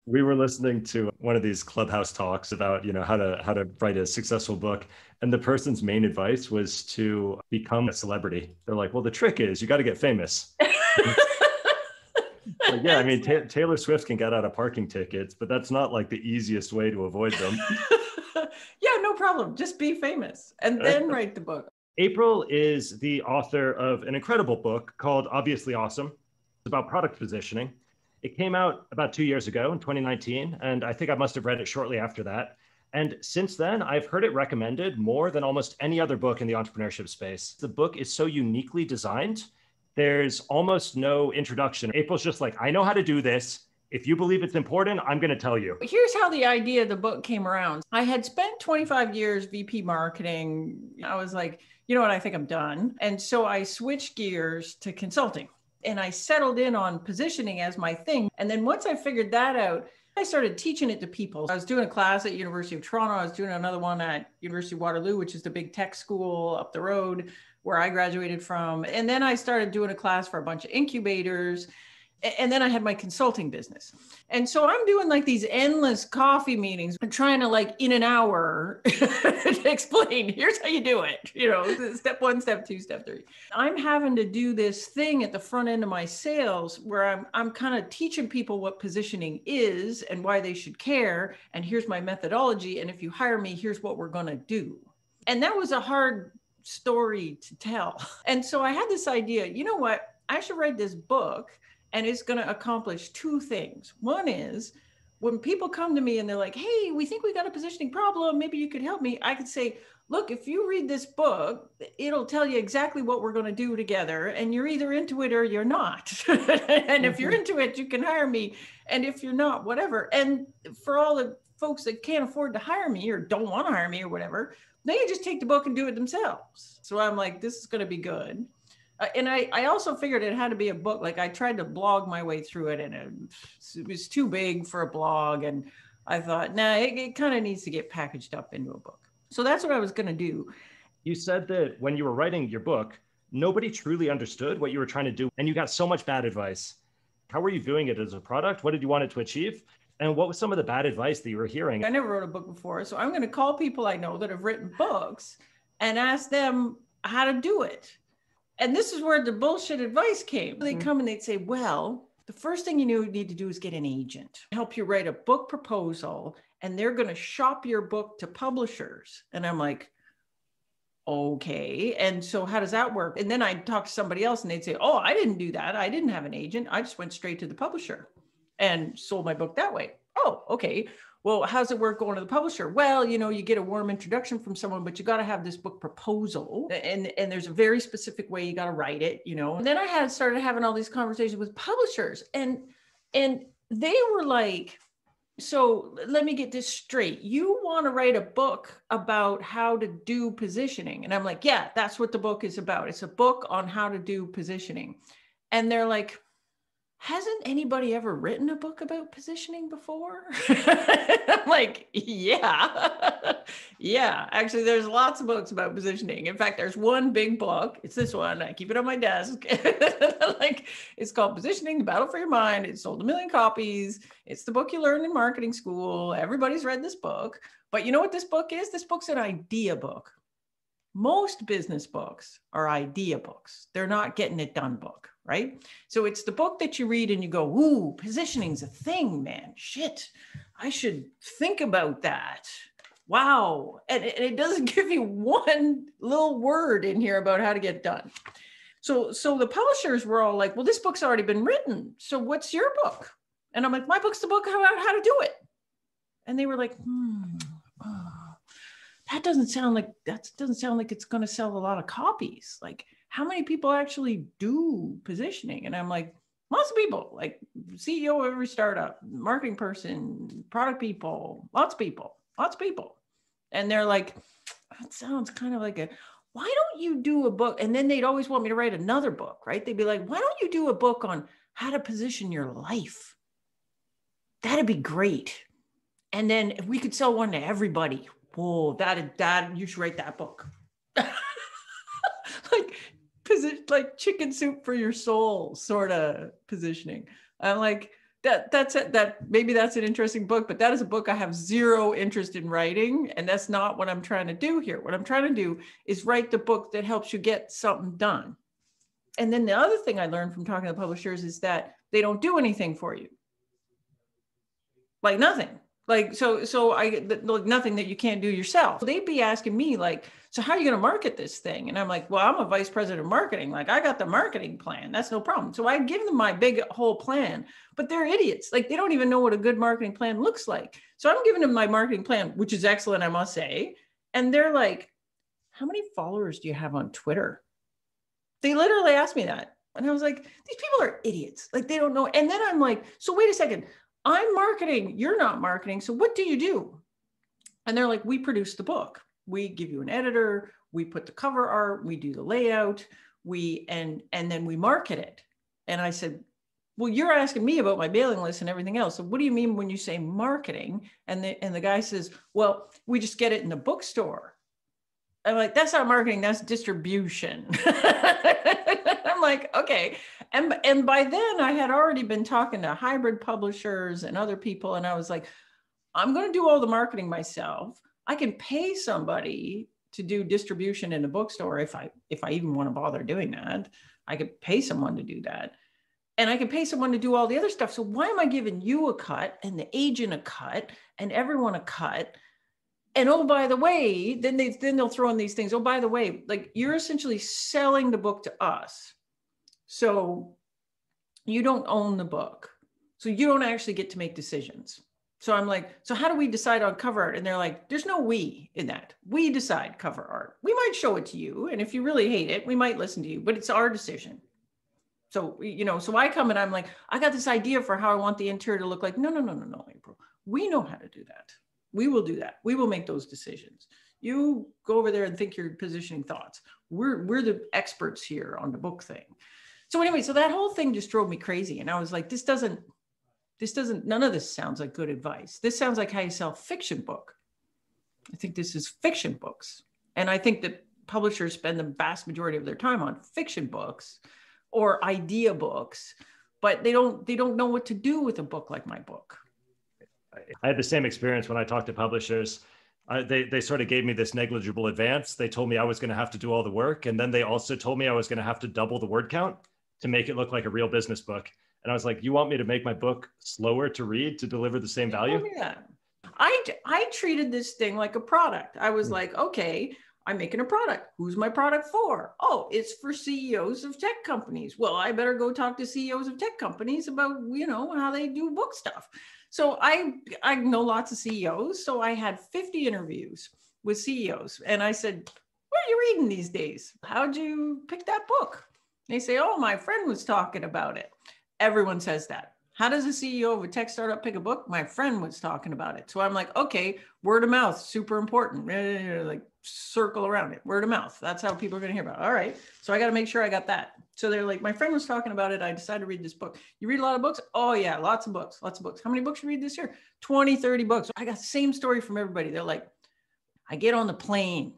We were listening to one of these Clubhouse talks about, how to write a successful book. And the person's main advice was to become a celebrity. They're like, well, the trick is you got to get famous. Like, yeah, I mean, Taylor Swift can get out of parking tickets, but that's not like the easiest way to avoid them. Yeah, no problem. Just be famous and then write the book. April is the author of an incredible book called Obviously Awesome. It's about product positioning. It came out about 2 years ago in 2019, and I think I must have read it shortly after that. And since then, I've heard it recommended more than almost any other book in the entrepreneurship space. The book is so uniquely designed. There's almost no introduction. April's just like, I know how to do this. If you believe it's important, I'm going to tell you. Here's how the idea of the book came around. I had spent 25 years VP marketing. I was like, you know what, I think I'm done. And so I switched gears to consulting. And I settled in on positioning as my thing. And then once I figured that out, I started teaching it to people. I was doing a class at University of Toronto. I was doing another one at University of Waterloo, which is the big tech school up the road where I graduated from. And then I started doing a class for a bunch of incubators. And then I had my consulting business. And so I'm doing like these endless coffee meetings and trying to like in an hour explain, here's how you do it. Step 1, step 2, step 3. I'm having to do this thing at the front end of my sales where I'm kind of teaching people what positioning is and why they should care. And here's my methodology. And if you hire me, here's what we're going to do. And that was a hard story to tell. And so I had this idea, you know what, I should write this book. And it's going to accomplish 2 things. One is when people come to me and they're like, hey, we think we got a positioning problem. Maybe you could help me. I could say, look, if you read this book, it'll tell you exactly what we're going to do together. And you're either into it or you're not. And if you're into it, you can hire me. And if you're not, whatever. And for all the folks that can't afford to hire me or don't want to hire me or whatever, they can just take the book and do it themselves. So I'm like, this is going to be good. And I also figured it had to be a book. Like I tried to blog my way through it and it was too big for a blog. And I thought, nah, it kind of needs to get packaged up into a book. So that's what I was going to do. You said that when you were writing your book, nobody truly understood what you were trying to do. And you got so much bad advice. How were you viewing it as a product? What did you want it to achieve? And what was some of the bad advice that you were hearing? I never wrote a book before. So I'm going to call people I know that have written books and ask them how to do it. And this is where the bullshit advice came. They come and they'd say, well, the first thing you need to do is get an agent, help you write a book proposal, and they're going to shop your book to publishers. And I'm like, okay. And so how does that work? And then I'd talk to somebody else and they'd say, oh, I didn't do that. I didn't have an agent. I just went straight to the publisher and sold my book that way. Oh, okay. Well, how's it work going to the publisher? Well, you get a warm introduction from someone, but you got to have this book proposal. And there's a very specific way you got to write it, And then I started having all these conversations with publishers and they were like, so let me get this straight. You want to write a book about how to do positioning. And I'm like, yeah, that's what the book is about. It's a book on how to do positioning. And they're like, hasn't anybody ever written a book about positioning before? I'm like, yeah. Yeah, actually, there's lots of books about positioning. In fact, there's one big book. It's this one. I keep it on my desk. It's called Positioning, The Battle for Your Mind. It sold 1 million copies. It's the book you learned in marketing school. Everybody's read this book. But you know what this book is? This book's an idea book. Most business books are idea books. They're not getting it done book, right? So it's the book that you read and you go, ooh, positioning's a thing, man. Shit, I should think about that. Wow. And it doesn't give you one little word in here about how to get it done. So the publishers were all like, well, this book's already been written. So what's your book? And I'm like, my book's the book about how to do it. And they were like, that doesn't sound like it's going to sell a lot of copies. Like, how many people actually do positioning? And I'm like, lots of people, like CEO of every startup, marketing person, product people, lots of people. And they're like, that sounds kind of like why don't you do a book? And then they'd always want me to write another book, right? They'd be like, why don't you do a book on how to position your life? That'd be great. And then if we could sell one to everybody, whoa, that you should write that book. like chicken soup for your soul sort of positioning. I'm like, that's it. That maybe that's an interesting book, but that is a book I have zero interest in writing. And that's not what I'm trying to do here. What I'm trying to do is write the book that helps you get something done. And then the other thing I learned from talking to publishers is that they don't do anything for you. Like nothing. Like, like nothing that you can't do yourself. They'd be asking me like, so how are you going to market this thing? And I'm like, well, I'm a vice president of marketing. Like I got the marketing plan. That's no problem. So I give them my big whole plan, but they're idiots. Like they don't even know what a good marketing plan looks like. So I'm giving them my marketing plan, which is excellent, I must say. And they're like, how many followers do you have on Twitter? They literally asked me that. And I was like, these people are idiots. Like they don't know. And then I'm like, so wait a second. I'm marketing, you're not marketing. So what do you do? And they're like, we produce the book. We give you an editor, we put the cover art, we do the layout, and then we market it. And I said, well, you're asking me about my mailing list and everything else. So what do you mean when you say marketing? And the guy says, well, we just get it in the bookstore. I'm like, that's not marketing, that's distribution. I'm like, okay. And by then I had already been talking to hybrid publishers and other people. And I was like, I'm going to do all the marketing myself. I can pay somebody to do distribution in a bookstore if I even want to bother doing that. I could pay someone to do that. And I can pay someone to do all the other stuff. So why am I giving you a cut and the agent a cut and everyone a cut? And oh, by the way, then they'll throw in these things. Oh, by the way, like you're essentially selling the book to us. So you don't own the book. So you don't actually get to make decisions. So I'm like, so how do we decide on cover art? And they're like, there's no we in that. We decide cover art. We might show it to you. And if you really hate it, we might listen to you, but it's our decision. So, so I come and I'm like, I got this idea for how I want the interior to look like. No, April. We know how to do that. We will do that. We will make those decisions. You go over there and think your positioning thoughts. We're the experts here on the book thing. So anyway, so that whole thing just drove me crazy. And I was like, none of this sounds like good advice. This sounds like how you sell a fiction book. I think this is fiction books. And I think that publishers spend the vast majority of their time on fiction books or idea books, but they don't know what to do with a book like my book. I had the same experience when I talked to publishers. They sort of gave me this negligible advance. They told me I was going to have to do all the work. And then they also told me I was going to have to double the word count to make it look like a real business book. And I was like, you want me to make my book slower to read to deliver the same value? Yeah. I treated this thing like a product. I was like, okay, I'm making a product. Who's my product for? Oh, it's for CEOs of tech companies. Well, I better go talk to CEOs of tech companies about, how they do book stuff. So I know lots of CEOs. So I had 50 interviews with CEOs. And I said, what are you reading these days? How'd you pick that book? They say, oh, my friend was talking about it. Everyone says that. How does a CEO of a tech startup pick a book? My friend was talking about it. So I'm like, okay, word of mouth, super important. Like circle around it, word of mouth. That's how people are going to hear about it. All right. So I got to make sure I got that. So they're like, my friend was talking about it. I decided to read this book. You read a lot of books? Oh yeah, lots of books. How many books you read this year? 20, 30 books. I got the same story from everybody. They're like, I get on the plane.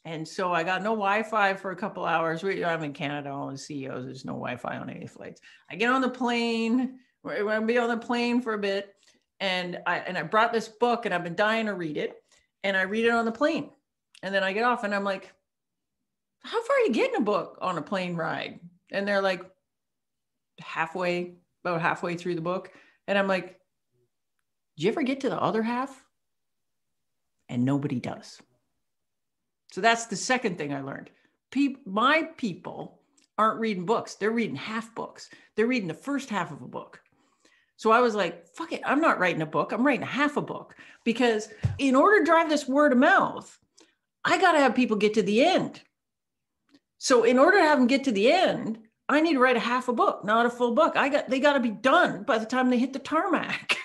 And so I got no Wi-Fi for a couple hours. I'm in Canada, all the CEOs, there's no Wi-Fi on any flights. I get on the plane. We're going to be on the plane for a bit. And I brought this book and I've been dying to read it. And I read it on the plane. And then I get off and I'm like, how far are you getting a book on a plane ride? And they're like, about halfway through the book. And I'm like, did you ever get to the other half? And nobody does. So that's the second thing I learned. My people aren't reading books. They're reading half books. They're reading the first half of a book. So I was like, fuck it. I'm not writing a book. I'm writing half a book, because in order to drive this word of mouth, I got to have people get to the end. So in order to have them get to the end, I need to write a half a book, not a full book. They got to be done by the time they hit the tarmac.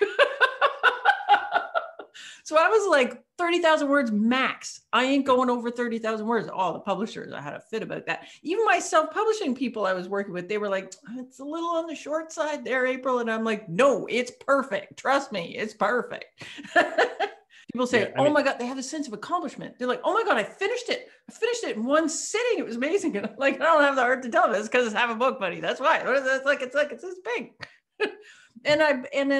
So I was like 30,000 words max. I ain't going over 30,000 words. All the publishers, I had a fit about that. Even my self-publishing people I was working with, they were like, it's a little on the short side there, April. And I'm like, no, it's perfect. Trust me, it's perfect. People say, my God, they have a sense of accomplishment. They're like, oh my God, I finished it. I finished it in one sitting. It was amazing. And I'm like, I don't have the heart to tell them. It's because it's half a book, buddy. That's why. It's like, it's this big. then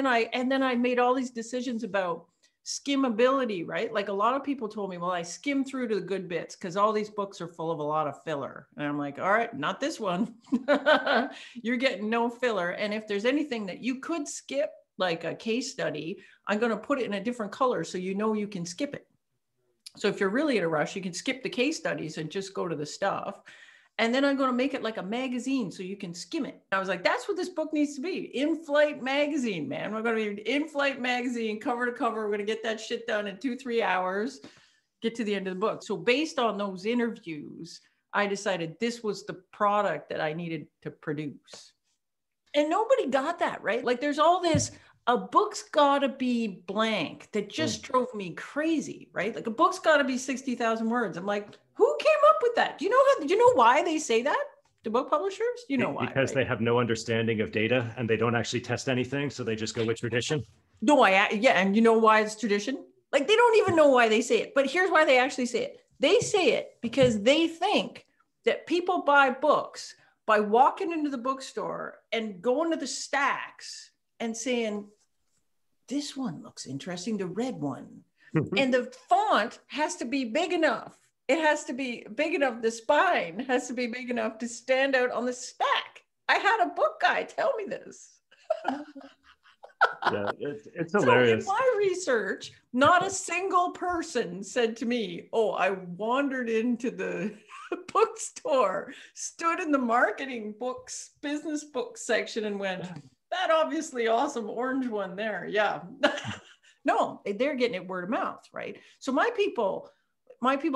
I made all these decisions about skimmability, right? Like a lot of people told me, well, I skim through to the good bits because all these books are full of a lot of filler. And I'm like, all right, not this one. You're getting no filler. And if there's anything that you could skip, like a case study, I'm going to put it in a different color so you know you can skip it. So if you're really in a rush, you can skip the case studies and just go to the stuff. And then I'm going to make it like a magazine so you can skim it. I was like, that's what this book needs to be. In-flight magazine, man. We're going to be in-flight magazine, cover to cover. We're going to get that shit done in 2-3 hours, get to the end of the book. So based on those interviews, I decided this was the product that I needed to produce. And nobody got that, right? Like there's all this, a book's gotta be blank that just drove me crazy, right? Like a book's gotta be 60,000 words. I'm like, who came up with that? Do you know why they say that? The book publishers? You know why? Because right? they have no understanding of data and they don't actually test anything. So they just go with tradition. No, yeah. And you know why it's tradition? Like they don't even know why they say it, but here's why they actually say it. They say it because they think that people buy books by walking into the bookstore and going to the stacks and saying, this one looks interesting, the red one. And the font has to be big enough. It has to be big enough. The spine has to be big enough to stand out on the stack. I had a book guy tell me this. Yeah, it's hilarious. So in my research, not a single person said to me, oh, I wandered into the bookstore, stood in the marketing books, business book section and went, that obviously awesome orange one there. Yeah. No, they're getting it word of mouth, right? So my people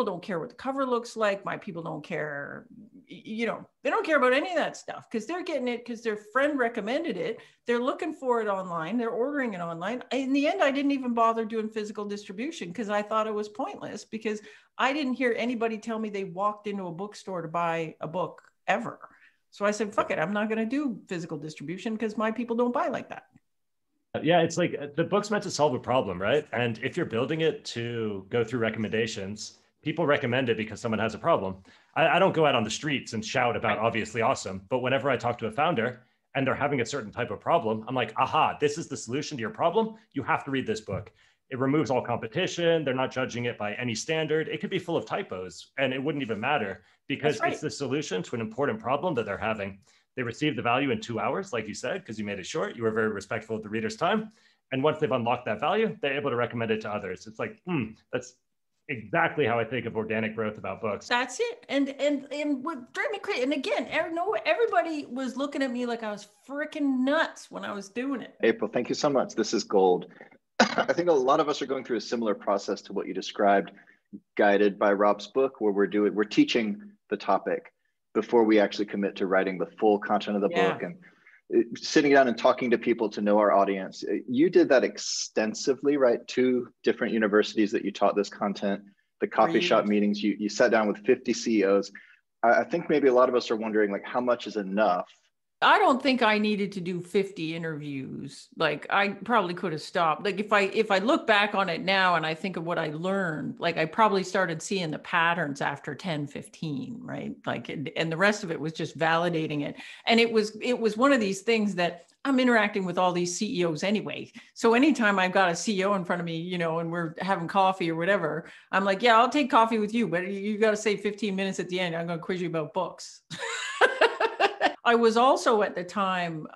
don't care what the cover looks like. My people don't care, they don't care about any of that stuff because they're getting it because their friend recommended it. They're looking for it online. They're ordering it online. In the end, I didn't even bother doing physical distribution because I thought it was pointless because I didn't hear anybody tell me they walked into a bookstore to buy a book ever. So I said, fuck it, I'm not going to do physical distribution because my people don't buy like that. Yeah, it's like the book's meant to solve a problem, right? And if you're building it to go through recommendations, people recommend it because someone has a problem. I don't go out on the streets and shout about obviously awesome, but whenever I talk to a founder and they're having a certain type of problem, I'm like, aha, this is the solution to your problem. You have to read this book. It removes all competition. They're not judging it by any standard. It could be full of typos and it wouldn't even matter because it's the solution to an important problem that they're having. They received the value in 2 hours, like you said, because you made it short. You were very respectful of the reader's time. And once they've unlocked that value, they're able to recommend it to others. It's like, that's exactly how I think of organic growth about books. That's it. And what drove me crazy, and again, everybody was looking at me like I was freaking nuts when I was doing it. April, thank you so much. This is gold. I think a lot of us are going through a similar process to what you described, guided by Rob's book, where we're teaching the topic before we actually commit to writing the full content of the book and sitting down and talking to people to know our audience. You did that extensively, right? 2 different universities that you taught this content, the coffee shop meetings, you sat down with 50 CEOs. I think maybe a lot of us are wondering, like, how much is enough? I don't think I needed to do 50 interviews. Like I probably could have stopped. Like if I look back on it now and I think of what I learned, like I probably started seeing the patterns after 10, 15, right? Like, and the rest of it was just validating it. And it was one of these things that I'm interacting with all these CEOs anyway. So anytime I've got a CEO in front of me, and we're having coffee or whatever, I'm like, yeah, I'll take coffee with you, but you got to say 15 minutes at the end. I'm going to quiz you about books. I was also at the time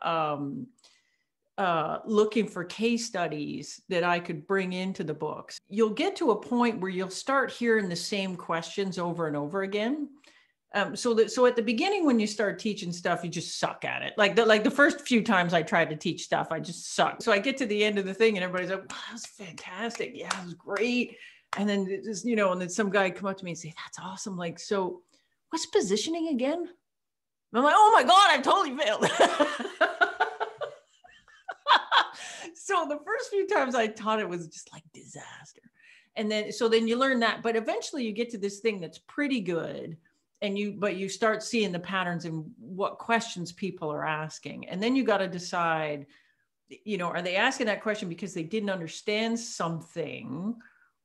looking for case studies that I could bring into the books. You'll get to a point where you'll start hearing the same questions over and over again. So at the beginning, when you start teaching stuff, you just suck at it. Like the first few times I tried to teach stuff, I just sucked. So I get to the end of the thing and everybody's like, wow, that was fantastic. Yeah, it was great. And then just, and then some guy come up to me and say, that's awesome. Like, so what's positioning again? And I'm like, oh my God, I totally failed. So the first few times I taught, it was just like disaster. And then you learn that, but eventually you get to this thing that's pretty good. But you start seeing the patterns in what questions people are asking. And then you got to decide, are they asking that question because they didn't understand something,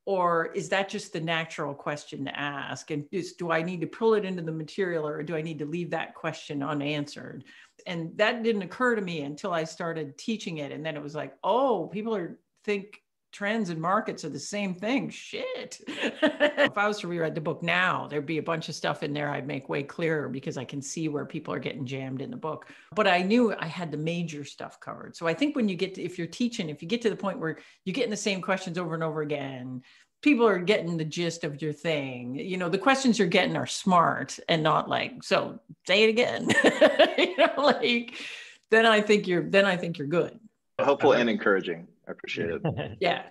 Or is that just the natural question to ask? And do I need to pull it into the material, or do I need to leave that question unanswered? And that didn't occur to me until I started teaching it. And then it was like, oh, people think trends and markets are the same thing. Shit. If I was to rewrite the book now, there'd be a bunch of stuff in there I'd make way clearer, because I can see where people are getting jammed in the book. But I knew I had the major stuff covered. So I think when you get to, if you're teaching, if you get to the point where you're getting the same questions over and over again, people are getting the gist of your thing. You know, the questions you're getting are smart and not like, so say it again. You know, like, then I think you're good. Hopeful and encouraging. I appreciate it. Yeah.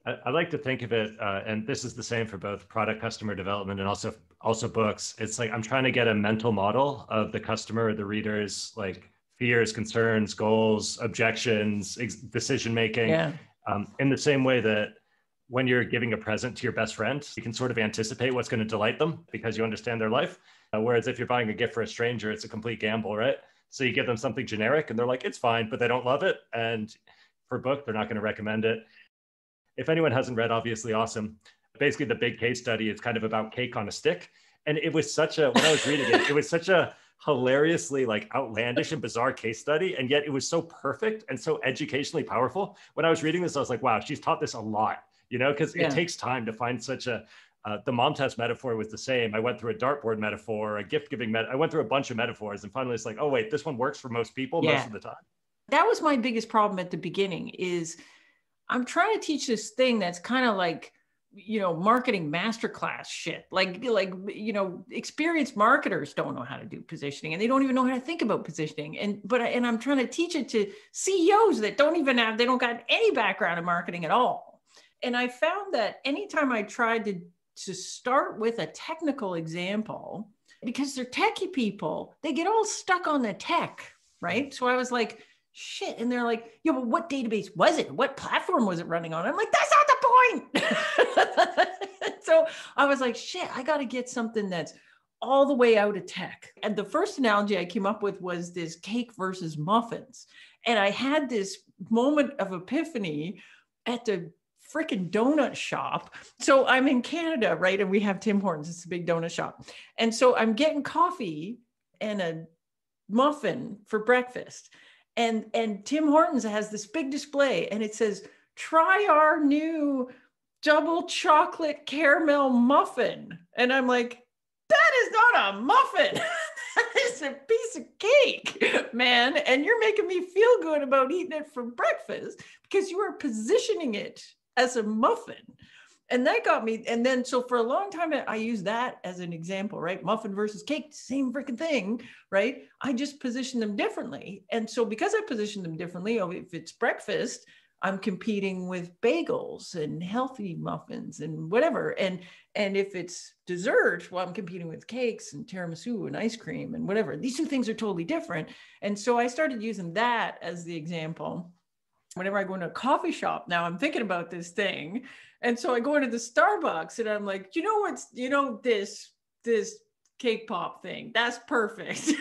I like to think of it, and this is the same for both product customer development and also books. It's like I'm trying to get a mental model of the customer, the reader's like fears, concerns, goals, objections, decision making. Yeah. In the same way that when you're giving a present to your best friend, you can sort of anticipate what's going to delight them because you understand their life. Whereas if you're buying a gift for a stranger, it's a complete gamble, right? So you give them something generic and they're like, it's fine, but they don't love it. And for a book, they're not going to recommend it. If anyone hasn't read Obviously Awesome, basically the big case study is kind of about cake on a stick. And it was when I was reading it, it was such a hilariously like outlandish and bizarre case study. And yet it was so perfect and so educationally powerful. When I was reading this, I was like, wow, she's taught this a lot, you know, because it takes time to find such a, the mom test metaphor was the same. I went through a dartboard metaphor, a gift giving I went through a bunch of metaphors, and finally it's like, oh wait, this one works for most people most of the time. That was my biggest problem at the beginning is I'm trying to teach this thing that's kind of like, you know, marketing masterclass shit. Like, you know, experienced marketers don't know how to do positioning, and they don't even know how to think about positioning. And I'm trying to teach it to CEOs that they don't got any background in marketing at all. And I found that anytime I tried to start with a technical example, because they're techie people, they get all stuck on the tech, right? So I was like, shit. And they're like, yeah, but what database was it? What platform was it running on? I'm like, that's not the point. So I was like, shit, I got to get something that's all the way out of tech. And the first analogy I came up with was this cake versus muffins. And I had this moment of epiphany at the freaking donut shop. So I'm in Canada, right? And we have Tim Hortons. It's a big donut shop. And so I'm getting coffee and a muffin for breakfast. And Tim Hortons has this big display, and it says, try our new double chocolate caramel muffin. And I'm like, that is not a muffin. That is a piece of cake, man. And you're making me feel good about eating it for breakfast because you are positioning it as a muffin. And that got me. And then, so for a long time, I used that as an example, right? Muffin versus cake, same freaking thing, right? I just position them differently. And so because I position them differently, if it's breakfast, I'm competing with bagels and healthy muffins and whatever. And if it's dessert, well, I'm competing with cakes and tiramisu and ice cream and whatever. These two things are totally different. And so I started using that as the example. Whenever I go into a coffee shop, now I'm thinking about this thing. And so I go into the Starbucks and I'm like, this cake pop thing, that's perfect.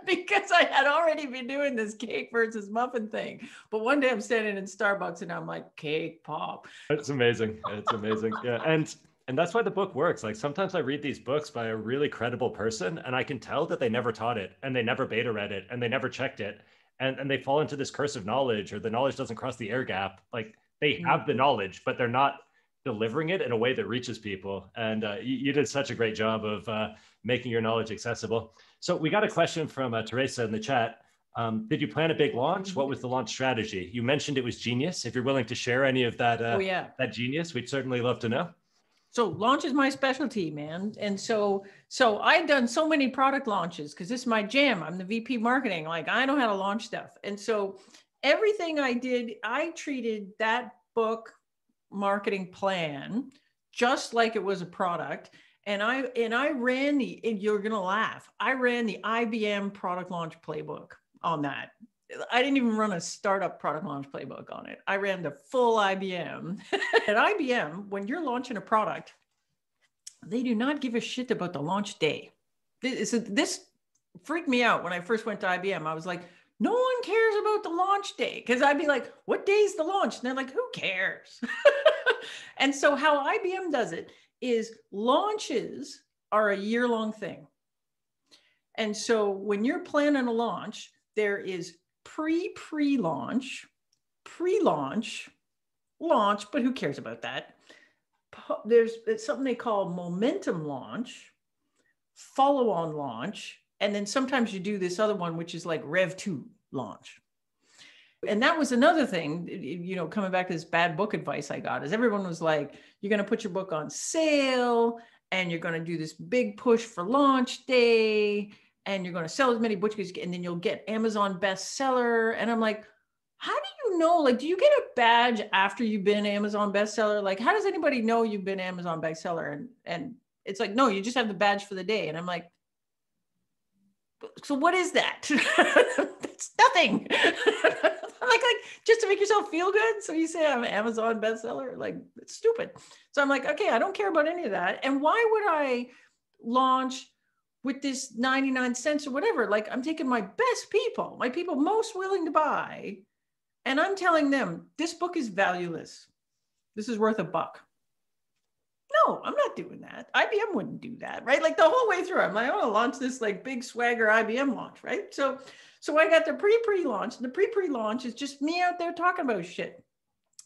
Because I had already been doing this cake versus muffin thing. But one day I'm standing in Starbucks and I'm like, cake pop. It's amazing. It's amazing. Yeah. And that's why the book works. Like sometimes I read these books by a really credible person and I can tell that they never taught it and they never beta read it and they never checked it. And they fall into this curse of knowledge, or the knowledge doesn't cross the air gap. Like they have the knowledge, but they're not delivering it in a way that reaches people. And you did such a great job of making your knowledge accessible. So we got a question from Teresa in the chat. Did you plan a big launch? What was the launch strategy? You mentioned it was genius. If you're willing to share any of that, that genius, we'd certainly love to know. So launch is my specialty, man. And so I've done so many product launches because this is my jam. I'm the VP marketing. Like I know how to launch stuff. And so everything I did, I treated that book marketing plan just like it was a product. And I ran you're going to laugh. I ran the IBM product launch playbook on that. I didn't even run a startup product launch playbook on it. I ran the full IBM. At IBM, when you're launching a product, they do not give a shit about the launch day. This freaked me out when I first went to IBM. I was like, no one cares about the launch day. Because I'd be like, what day is the launch? And they're like, who cares? And so how IBM does it is launches are a year-long thing. And so when you're planning a launch, there is pre-launch, pre-launch, launch, but who cares about that? There's something they call momentum launch, follow-on launch, and then sometimes you do this other one, which is like Rev 2 launch. And that was another thing, you know, coming back to this bad book advice I got, is everyone was like, you're going to put your book on sale and you're going to do this big push for launch day and you're going to sell as many books as you get, and then you'll get Amazon bestseller. And I'm like, how do you know, like, do you get a badge after you've been Amazon bestseller? Like, how does anybody know you've been Amazon bestseller? And it's like, no, you just have the badge for the day. And I'm like, so what is that? It's nothing. like just to make yourself feel good. So you say I'm an Amazon bestseller, like it's stupid. So I'm like, okay, I don't care about any of that. And why would I launch with this 99 cents or whatever? Like I'm taking my best people, my people most willing to buy, and I'm telling them this book is valueless. This is worth $1. No, I'm not doing that. IBM wouldn't do that, right? Like the whole way through, I'm like, I want to launch this like big swagger IBM launch, right? So I got the pre-launch. The pre-launch is just me out there talking about shit.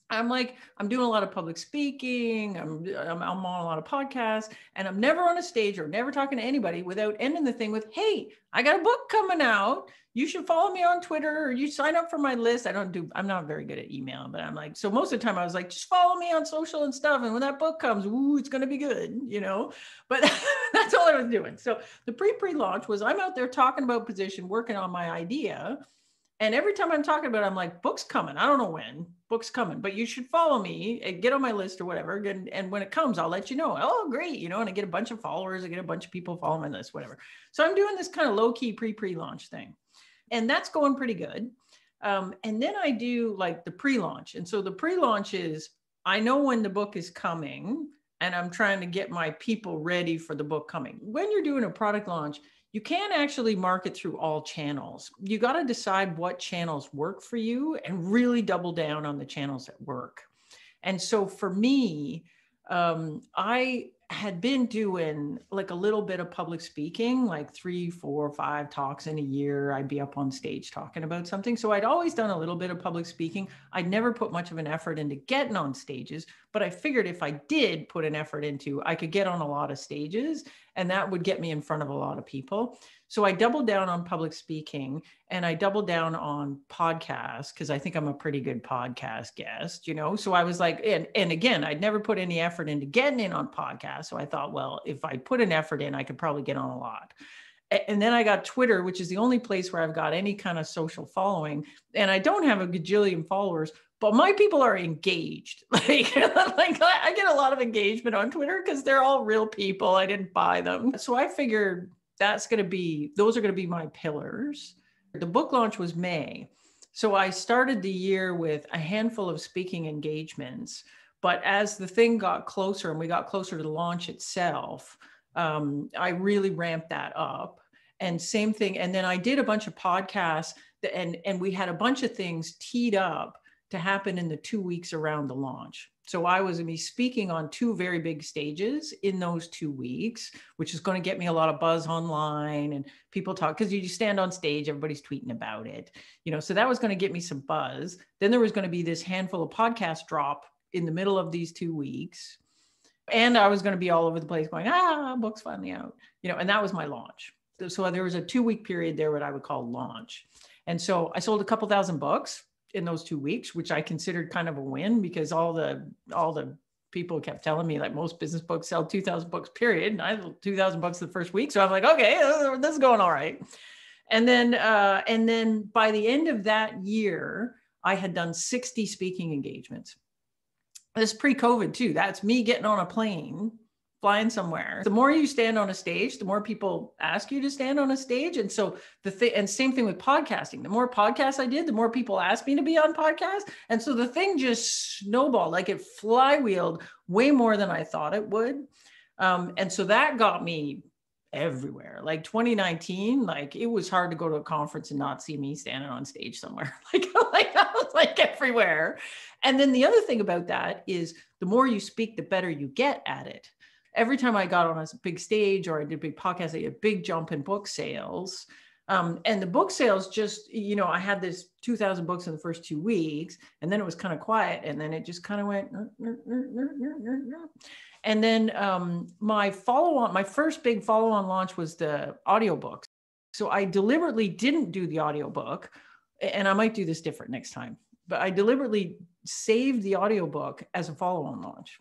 I'm like, I'm doing a lot of public speaking. I'm on a lot of podcasts, and I'm never on a stage or never talking to anybody without ending the thing with, hey, I got a book coming out. You should follow me on Twitter, or you sign up for my list. I'm not very good at email, but I'm like, so most of the time I was like, just follow me on social and stuff. And when that book comes, ooh, it's going to be good, you know, but that's all I was doing. So the pre-launch was I'm out there talking about position, working on my idea. And every time I'm talking about it, I'm like, book's coming. I don't know when, book's coming, but you should follow me and get on my list or whatever. And when it comes, I'll let you know. Oh, great. You know, and I get a bunch of followers. I get a bunch of people following my list, whatever. So I'm doing this kind of low key pre-launch thing. And that's going pretty good. And then I do like the pre-launch. And so the pre-launch is, I know when the book is coming and I'm trying to get my people ready for the book coming. When you're doing a product launch, you can't actually market through all channels. You got to decide what channels work for you and really double down on the channels that work. And so for me, I had been doing like a little bit of public speaking, like 3, 4, 5 talks in a year. I'd be up on stage talking about something. So I'd always done a little bit of public speaking. I'd never put much of an effort into getting on stages, but I figured if I did put an effort into, I could get on a lot of stages and that would get me in front of a lot of people. So I doubled down on public speaking and I doubled down on podcasts because I think I'm a pretty good podcast guest, you know? So I was like, and again, I'd never put any effort into getting in on podcasts. So I thought, well, if I put an effort in, I could probably get on a lot. And then I got Twitter, which is the only place where I've got any kind of social following. And I don't have a gajillion followers, but my people are engaged. Like I get a lot of engagement on Twitter because they're all real people. I didn't buy them. So I figured those are going to be my pillars. The book launch was May. So I started the year with a handful of speaking engagements. But as the thing got closer and we got closer to the launch itself, I really ramped that up. And same thing. And then I did a bunch of podcasts and we had a bunch of things teed up to happen in the 2 weeks around the launch. So I was going to be speaking on 2 very big stages in those 2 weeks, which is going to get me a lot of buzz online and people talk, because you stand on stage, everybody's tweeting about it, you know, so that was going to get me some buzz. Then there was going to be this handful of podcasts drop in the middle of these 2 weeks. And I was going to be all over the place going, book's finally out, you know, and that was my launch. So there was a 2-week period there, what I would call launch. And so I sold a couple thousand books in those 2 weeks, which I considered kind of a win because all the people kept telling me like most business books sell 2,000 books period. And I sold 2,000 books the first week. So I'm like, okay, this is going all right. And then by the end of that year, I had done 60 speaking engagements. This pre-COVID too. That's me getting on a plane, flying somewhere. The more you stand on a stage, the more people ask you to stand on a stage. And so and same thing with podcasting. The more podcasts I did, the more people asked me to be on podcasts. And so the thing just snowballed, like it flywheeled way more than I thought it would. And so that got me everywhere. Like 2019, like it was hard to go to a conference and not see me standing on stage somewhere. like I was like everywhere. And then the other thing about that is the more you speak, the better you get at it. Every time I got on a big stage or I did a big podcast, I had a big jump in book sales. And the book sales just, you know, I had this 2,000 books in the first 2 weeks, and then it was kind of quiet. And then it just kind of went. And then my first big follow-on launch was the audiobook. So I deliberately didn't do the audiobook, and I might do this different next time, but I deliberately saved the audiobook as a follow-on launch,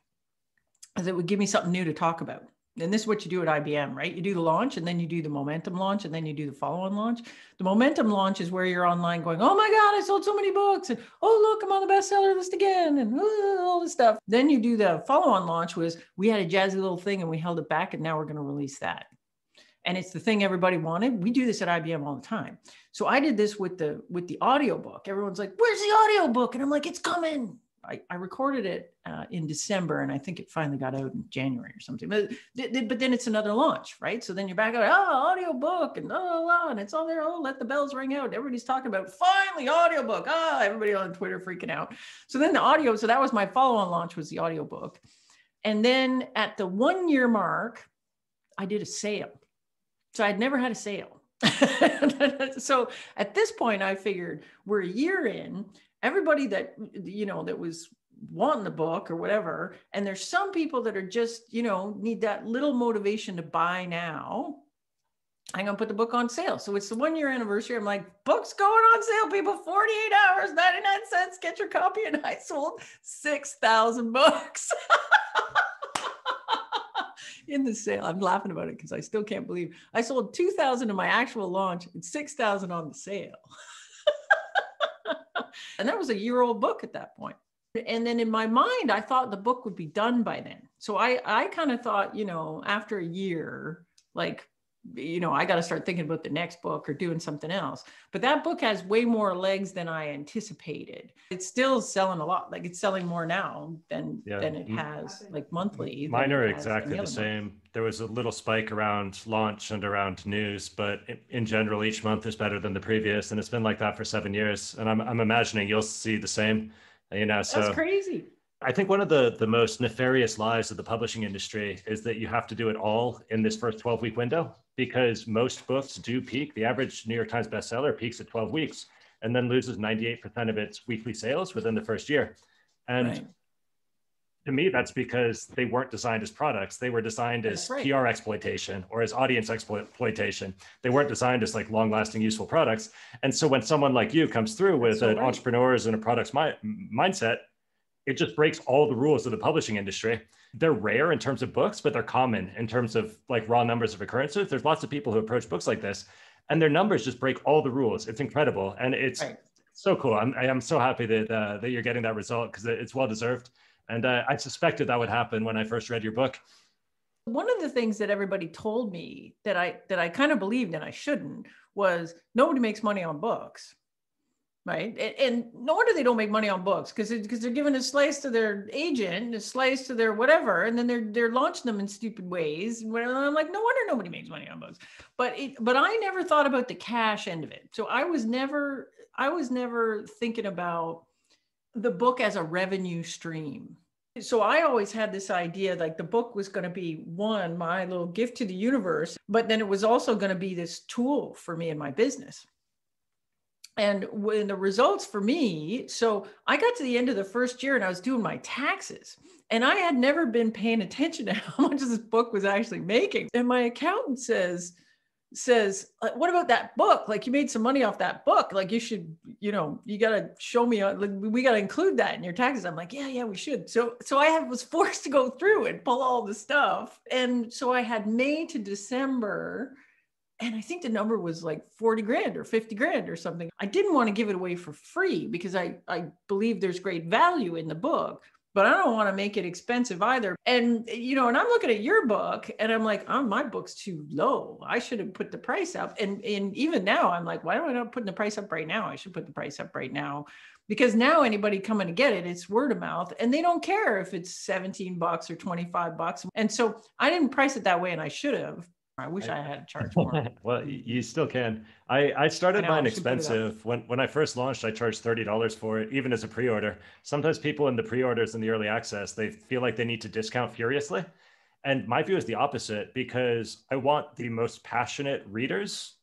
as it would give me something new to talk about. And this is what you do at IBM, right? You do the launch, and then you do the momentum launch, and then you do the follow-on launch. The momentum launch is where you're online going, oh my God, I sold so many books. And oh, look, I'm on the bestseller list again, and all this stuff. Then you do the follow-on launch was, we had a jazzy little thing and we held it back, and now we're going to release that. And it's the thing everybody wanted. We do this at IBM all the time. So I did this with the audiobook. Everyone's like, where's the audiobook? And I'm like, it's coming. I recorded it in December, and I think it finally got out in January or something. But then it's another launch, right? So then you're back out, audiobook, and and it's all there. Oh, let the bells ring out. Everybody's talking about finally audiobook. Everybody on Twitter freaking out. So then so that was my follow-on launch, was the audiobook. And then at the 1 year mark, I did a sale. So I'd never had a sale. So at this point, I figured we're a year in. Everybody that, you know, that was wanting the book or whatever, and there's some people that are just, you know, need that little motivation to buy now. I'm going to put the book on sale. So it's the 1 year anniversary. I'm like, book's going on sale, people, 48 hours, 99 cents, get your copy. And I sold 6,000 books in the sale. I'm laughing about it because I still can't believe I sold 2,000 in my actual launch and 6,000 on the sale. And that was a year-old book at that point. And then in my mind, I thought the book would be done by then. So I kind of thought, you know, after a year, like, you know, I got to start thinking about the next book or doing something else. But that book has way more legs than I anticipated. It's still selling a lot. Like, it's selling more now than it has, like, monthly. Mine are exactly the same. There was a little spike around launch and around news, but in general, each month is better than the previous. And it's been like that for 7 years. And I'm imagining you'll see the same, you know. So that's crazy. I think one of the most nefarious lies of the publishing industry is that you have to do it all in this first 12-week window, because most books do peak. The average New York Times bestseller peaks at 12 weeks and then loses 98% of its weekly sales within the first year. And to me, that's because they weren't designed as products. They were designed as PR exploitation or as audience exploitation. They weren't designed as like long-lasting, useful products. And so when someone like you comes through with an entrepreneur's and a product's mindset, it just breaks all the rules of the publishing industry. They're rare in terms of books, but they're common in terms of like raw numbers of occurrences. There's lots of people who approach books like this, and their numbers just break all the rules. It's incredible. And it's so cool. I'm so happy that you're getting that result, because it's well-deserved. And I suspected that would happen when I first read your book. One of the things that everybody told me that I kind of believed and I shouldn't was nobody makes money on books. Right. And no wonder they don't make money on books, because they're giving a slice to their agent, a slice to their whatever, and then they're launching them in stupid ways. And I'm like, no wonder nobody makes money on books. But I never thought about the cash end of it. So I was never thinking about the book as a revenue stream. So I always had this idea, like the book was going to be my little gift to the universe, but then it was also going to be this tool for me in my business. And when the results for me, so I got to the end of the first year and I was doing my taxes, and I had never been paying attention to how much this book was actually making. And my accountant says, what about that book? Like, you made some money off that book. Like, you should, you got to show me, we got to include that in your taxes. I'm like, yeah, we should. So I was forced to go through and pull all the stuff. And so I had May to December, and I think the number was like 40 grand or 50 grand or something. I didn't want to give it away for free because I believe there's great value in the book, but I don't want to make it expensive either. And, and I'm looking at your book and I'm like, my book's too low. I should have put the price up. And even now I'm like, why am I not putting the price up right now? I should put the price up right now, because now anybody coming to get it, it's word of mouth, and they don't care if it's $17 or $25. And so I didn't price it that way, and I should have. I wish I had charged more. Well, you still can. I started mine I should put it up. expensive. When I first launched, I charged $30 for it, even as a pre-order. Sometimes people in the pre-orders and the early access, they feel like they need to discount furiously. And my view is the opposite, because I want the most passionate readers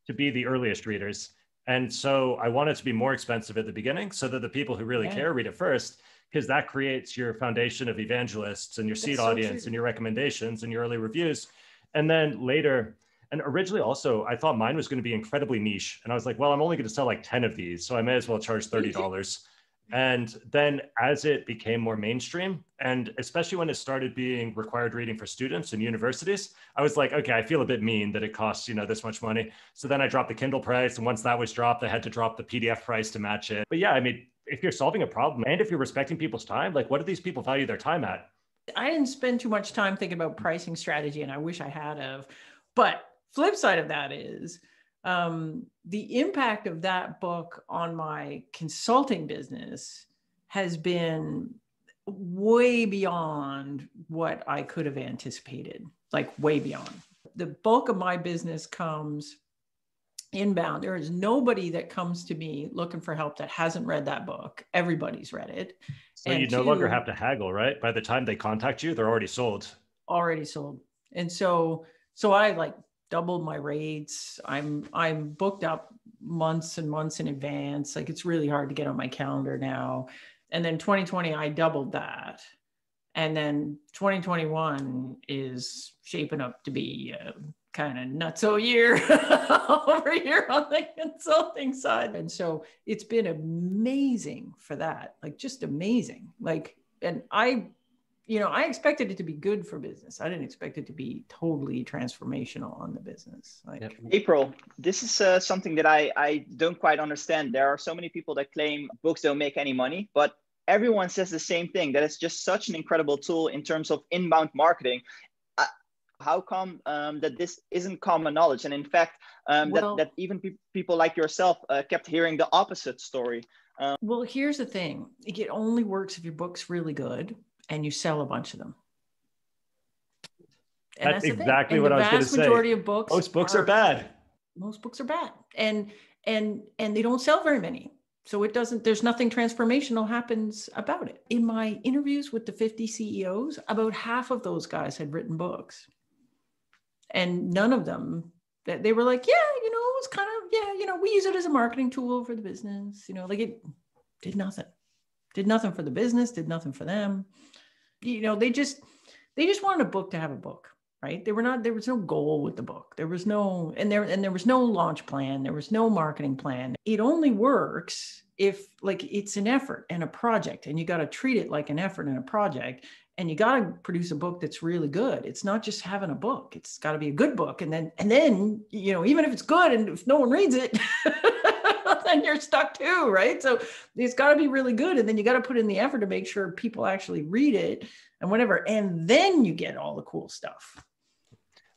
to be the earliest readers. And so I want it to be more expensive at the beginning so that the people who really care read it first, because that creates your foundation of evangelists and your seed audience and your recommendations and your early reviews. And then later, and originally also, I thought mine was going to be incredibly niche. And I was like, well, I'm only going to sell like 10 of these, so I may as well charge $30. And then as it became more mainstream, and especially when it started being required reading for students and universities, I was like, okay, I feel a bit mean that it costs, this much money. So then I dropped the Kindle price. And once that was dropped, I had to drop the PDF price to match it. But yeah, I mean, if you're solving a problem and if you're respecting people's time, like what do these people value their time at? I didn't spend too much time thinking about pricing strategy, and I wish I had of. But flip side of that is the impact of that book on my consulting business has been way beyond what I could have anticipated, like way beyond. The bulk of my business comes inbound. There is nobody that comes to me looking for help that hasn't read that book. Everybody's read it. So you no longer have to haggle, right? By the time they contact you, they're already sold. Already sold. And so I like doubled my rates. I'm booked up months and months in advance. Like it's really hard to get on my calendar now. And then 2020, I doubled that. And then 2021 is shaping up to be kind of nutso year over here on the consulting side. And so it's been amazing for that, like just amazing. Like, and I expected it to be good for business. I didn't expect it to be totally transformational on the business. Like April, this is something that I don't quite understand. There are so many people that claim books don't make any money, but everyone says the same thing, that it's just such an incredible tool in terms of inbound marketing. How come that this isn't common knowledge? And in fact, that even people like yourself kept hearing the opposite story. Well, here's the thing. It only works if your book's really good and you sell a bunch of them. And that's exactly what I was going to say. The vast majority of books. Most books are bad. Most books are bad. And they don't sell very many. So there's nothing transformational happens about it. In my interviews with the 50 CEOs, about half of those guys had written books. And none of them, they were like, yeah, it was kind of, we use it as a marketing tool for the business. Like it did nothing. Did nothing for the business, did nothing for them. They just wanted a book to have a book, right? There was no goal with the book. There was no launch plan. There was no marketing plan. It only works if like it's an effort and a project, and you got to treat it like an effort and a project. And you got to produce a book that's really good. It's not just having a book. It's got to be a good book. And then, even if it's good and if no one reads it, then you're stuck too, right? So it's got to be really good. And then you got to put in the effort to make sure people actually read it and whatever. And then you get all the cool stuff.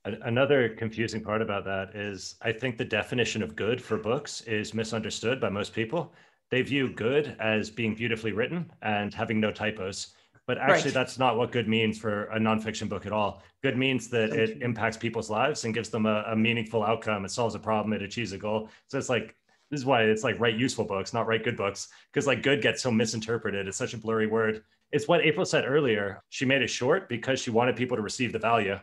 Another confusing part about that is I think the definition of good for books is misunderstood by most people. They view good as being beautifully written and having no typos. But actually, that's not what good means for a nonfiction book at all. Good means that it impacts people's lives and gives them a meaningful outcome. It solves a problem. It achieves a goal. So it's like, this is why it's like write useful books, not write good books. Because like good gets so misinterpreted. It's such a blurry word. It's what April said earlier. She made it short because she wanted people to receive the value.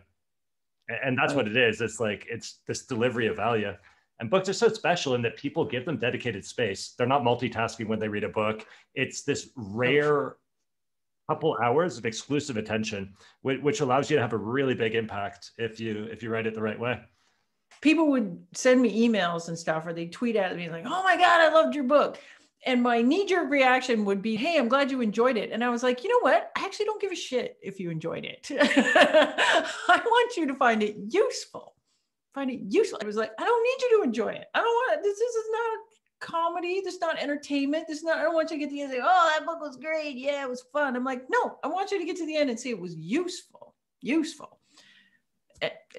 And that's what it is. It's like, it's this delivery of value. And books are so special in that people give them dedicated space. They're not multitasking when they read a book. It's this rare couple hours of exclusive attention, which allows you to have a really big impact if you write it the right way. People would send me emails and stuff, or they'd tweet at me like, oh my God, I loved your book. And my knee-jerk reaction would be, hey, I'm glad you enjoyed it. And I was like, you know what? I actually don't give a shit if you enjoyed it. I want you to find it useful. Find it useful. I was like, I don't need you to enjoy it. I don't want it. This is not comedy. This is not entertainment. I don't want you to get to the end and say, oh, that book was great. Yeah, it was fun. I'm like, no, I want you to get to the end and see it was useful.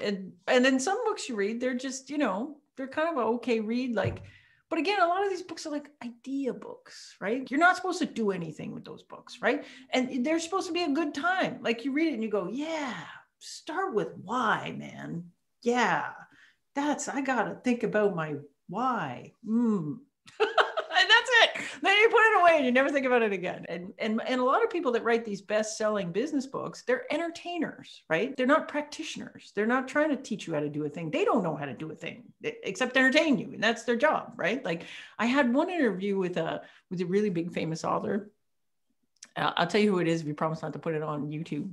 And then some books you read, they're just, they're kind of an okay read. Like, but again, a lot of these books are like idea books, right? You're not supposed to do anything with those books, right? And they're supposed to be a good time. Like you read it and you go, yeah, start with why, man. yeah, I got to think about my why. And that's it. Then you put it away and you never think about it again. And a lot of people that write these best-selling business books, they're entertainers, right? They're not practitioners. They're not trying to teach you how to do a thing. They don't know how to do a thing except entertain you. And that's their job, right? Like I had one interview with a really big famous author. I'll tell you who it is if you promise not to put it on YouTube.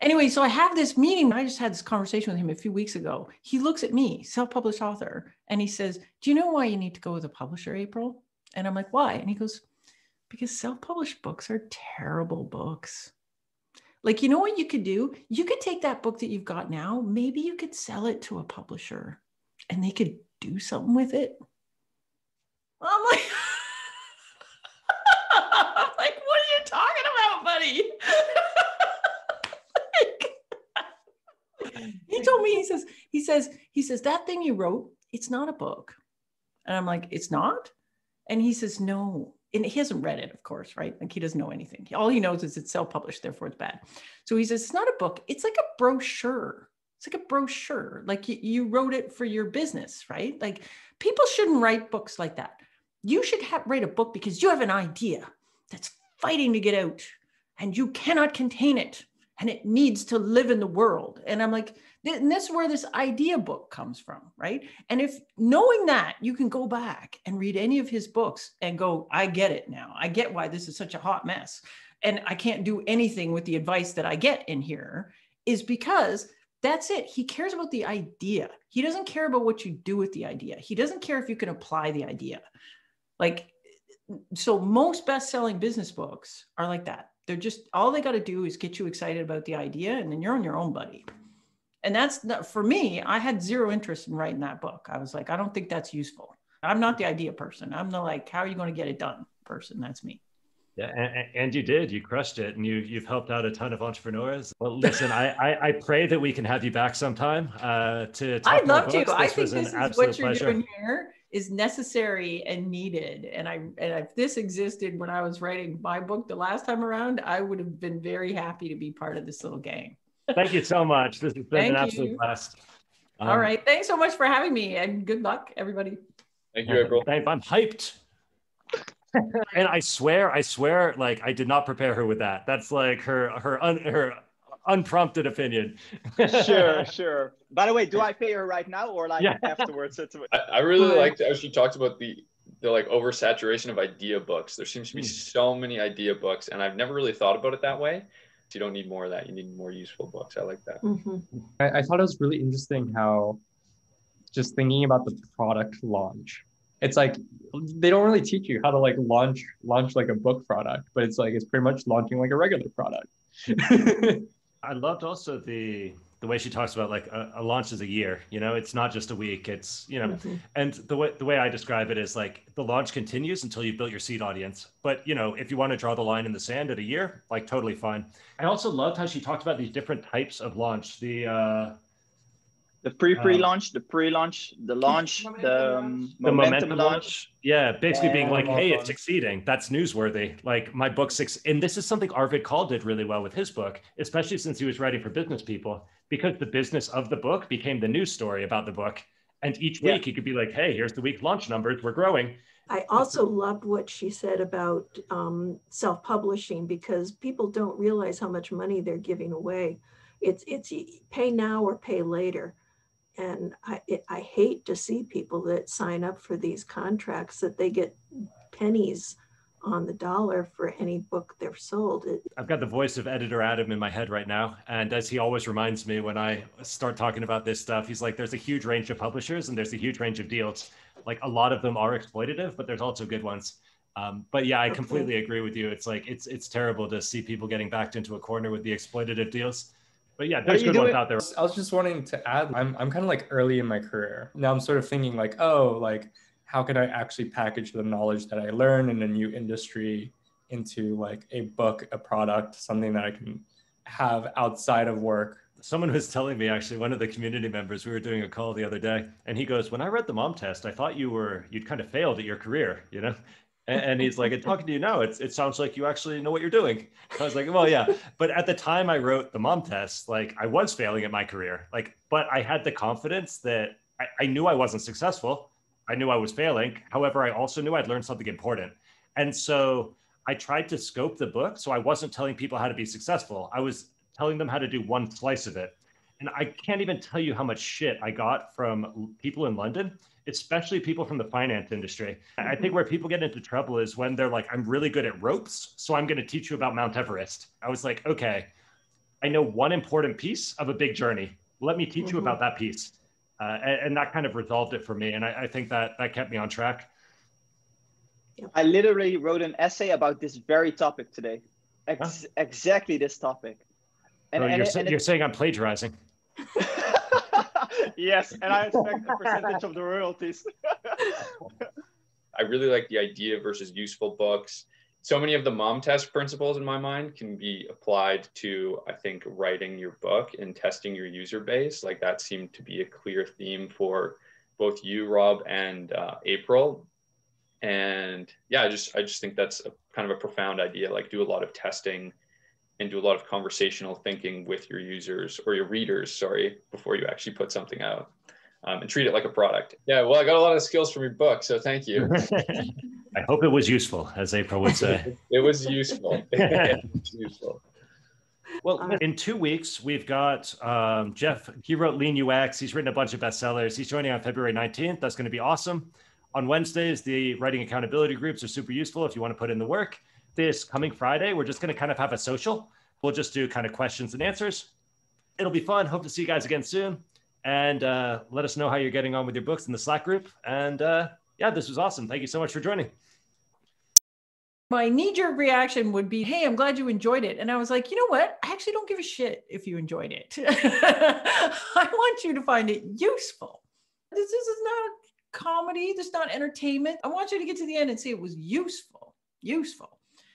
Anyway, so I have this meeting. I just had this conversation with him a few weeks ago. He looks at me, self-published author, and he says, do you know why you need to go with a publisher, April? And I'm like, why? And he goes, because self-published books are terrible books. Like, you know what you could do? You could take that book that you've got now, maybe you could sell it to a publisher and they could do something with it. I'm like, I'm like, what are you talking about, buddy? He told me, he says, that thing you wrote, it's not a book. And I'm like, it's not? And he says, no. And he hasn't read it, of course, right? Like he doesn't know anything. All he knows is it's self-published, therefore it's bad. So he says, it's not a book. It's like a brochure. It's like a brochure. Like you wrote it for your business, right? Like people shouldn't write books like that. You should write a book because you have an idea that's fighting to get out and you cannot contain it. And it needs to live in the world. And I'm like, and that's where this idea book comes from, right? And if knowing that, you can go back and read any of his books and go, I get it now. I get why this is such a hot mess. And I can't do anything with the advice that I get in here, is because that's it. He cares about the idea. He doesn't care about what you do with the idea. He doesn't care if you can apply the idea. Like, so most best-selling business books are like that. They're just, all they got to do is get you excited about the idea, and then you're on your own, buddy. And that's not, for me, I had zero interest in writing that book. I was like, I don't think that's useful. I'm not the idea person. I'm the like, how are you going to get it done person? That's me. Yeah, and you did. You crushed it, and you've helped out a ton of entrepreneurs. Well, listen, I pray that we can have you back sometime to talk I'd more love to. books. I think this is what you're pleasure. doing here is necessary and needed. And if this existed when I was writing my book the last time around, I would have been very happy to be part of this little gang. Thank you so much. This has been an absolute blast. All right. Thanks so much for having me, and good luck, everybody. Thank you, April. I'm hyped. And I swear, like I did not prepare her with that. That's like her unprompted opinion. Sure. By the way, do I pay her right now or like afterwards? I really liked how she talked about the like oversaturation of idea books. There seems to be so many idea books, and I've never really thought about it that way. You don't need more of that. You need more useful books. I like that. Mm-hmm. I thought it was really interesting how just thinking about the product launch. It's like they don't really teach you how to like launch like a book product, but it's pretty much launching like a regular product. I loved also the way she talks about like a launch is a year. You know, it's not just a week. It's, you know, and the way I describe it is like the launch continues until you've built your seed audience. But you know, if you want to draw the line in the sand at a year, like totally fine. I also loved how she talked about these different types of launch. The pre-launch, the pre-launch, the launch, the momentum launch. Yeah, basically being like, hey, it's succeeding. That's newsworthy. Like my book and this is something Arvid Kahl did really well with his book, especially since he was writing for business people, because the business of the book became the news story about the book. And each week he could be like, hey, here's the week launch numbers. We're growing. I also loved what she said about self-publishing, because people don't realize how much money they're giving away. It's pay now or pay later. And I hate to see people that sign up for these contracts that they get pennies on the dollar for any book they're sold. I've got the voice of editor Adam in my head right now. And as he always reminds me when I start talking about this stuff, he's like, there's a huge range of publishers and there's a huge range of deals. Like a lot of them are exploitative, but there's also good ones. But yeah, I completely agree with you. It's like, it's terrible to see people getting backed into a corner with the exploitative deals. But yeah, there's good ones out there. I was just wanting to add, I'm kind of like early in my career. Now I'm sort of thinking like, oh, like how can I actually package the knowledge that I learn in a new industry into like a book, a product, something that I can have outside of work. Someone was telling me, actually, one of the community members, we were doing a call the other day, and he goes, when I read the mom test, I thought you'd kind of failed at your career, you know? And he's like, and talking to you now, it sounds like you actually know what you're doing. I was like, well, yeah. But at the time I wrote the mom test, like I was failing at my career, like, but I had the confidence that I knew I wasn't successful. I knew I was failing. However, I also knew I'd learned something important. And so I tried to scope the book. So I wasn't telling people how to be successful. I was telling them how to do one slice of it. And I can't even tell you how much shit I got from people in London, especially people from the finance industry. I think where people get into trouble is when they're like, I'm really good at ropes, so I'm going to teach you about Mount Everest. I was like, okay, I know one important piece of a big journey. Let me teach you about that piece. And that kind of resolved it for me. And I think that kept me on track. I literally wrote an essay about this very topic today. Exactly this topic. And you're saying I'm plagiarizing. Yes, and I expect a percentage of the royalties. I really like the idea versus useful books. So many of the mom test principles in my mind can be applied to, I think, writing your book and testing your user base. Like that seemed to be a clear theme for both you, Rob, and April. And yeah, I just think that's a kind of a profound idea. Like do a lot of testing and do a lot of conversational thinking with your users or your readers, sorry, before you actually put something out, and treat it like a product. Yeah, well, I got a lot of skills from your book, so thank you. I hope it was useful, as April would say. It was useful. It was useful. Well, in 2 weeks, we've got Jeff. He wrote Lean UX. He's written a bunch of bestsellers. He's joining on February 19th. That's going to be awesome. On Wednesdays, the writing accountability groups are super useful if you want to put in the work. This coming Friday, we're just going to kind of have a social. We'll just do kind of questions and answers. It'll be fun. Hope to see you guys again soon. And let us know how you're getting on with your books in the Slack group. And yeah, this was awesome. Thank you so much for joining. My knee-jerk reaction would be, hey, I'm glad you enjoyed it. And I was like, you know what? I actually don't give a shit if you enjoyed it. I want you to find it useful. This is not comedy. This is not entertainment. I want you to get to the end and see it was useful. Useful.